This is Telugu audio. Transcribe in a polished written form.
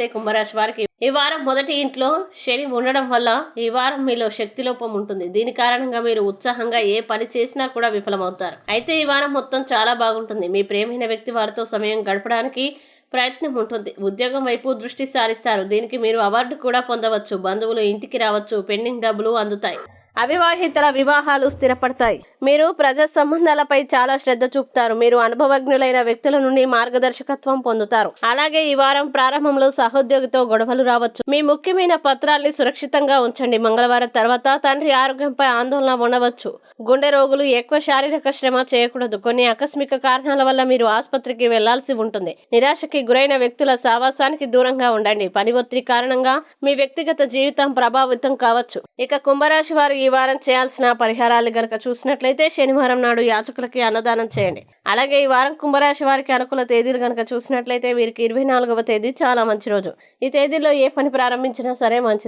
కుంభరాశి వారికి ఈ వారం మొదటి ఇంట్లో శని ఉండడం వల్ల ఈ వారం మీలో శక్తి లోపం ఉంటుంది. దీని కారణంగా మీరు ఉత్సాహంగా ఏ పని చేసినా కూడా విఫలమవుతారు. అయితే ఈ వారం మొత్తం చాలా బాగుంటుంది. మీ ప్రేమైన వ్యక్తి వారితో సమయం గడపడానికి ప్రయత్నం ఉంటుంది. ఉద్యోగం వైపు దృష్టి సారిస్తారు. దీనికి మీరు అవార్డు కూడా పొందవచ్చు. బంధువులు ఇంటికి రావచ్చు. పెండింగ్ డబ్బులు అందుతాయి. అవివాహితుల వివాహాలు స్థిరపడతాయి. మీరు ప్రజా సంబంధాలపై చాలా శ్రద్ధ చూపుతారు. మీరు అనుభవజ్ఞులైన వ్యక్తుల నుండి మార్గదర్శకత్వం పొందుతారు. అలాగే ఈ వారం ప్రారంభంలో సహోద్యోగితో గొడవలు రావచ్చు. మీ ముఖ్యమైన పత్రాల్ని సురక్షితంగా ఉంచండి. మంగళవారం తర్వాత తండ్రి ఆరోగ్యంపై ఆందోళన ఉండవచ్చు. గుండె రోగులు ఎక్కువ శారీరక శ్రమ చేయకూడదు. కొన్ని ఆకస్మిక కారణాల వల్ల మీరు ఆసుపత్రికి వెళ్లాల్సి ఉంటుంది. నిరాశకి గురైన వ్యక్తుల సావాసానికి దూరంగా ఉండండి. పని ఒత్తిడి కారణంగా మీ వ్యక్తిగత జీవితం ప్రభావితం కావచ్చు. ఇక కుంభరాశి వారు ఈ వారం చేయాల్సిన పరిహారాలు గనక చూసినట్లయితే శనివారం నాడు యాచకులకి అన్నదానం చేయండి. అలాగే ఈ వారం కుంభరాశి వారికి అనుకూల తేదీలు గనక చూసినట్లయితే వీరికి 24వ తేదీ చాలా మంచి రోజు. ఈ తేదీలో ఏ పని ప్రారంభించినా సరే మంచిది.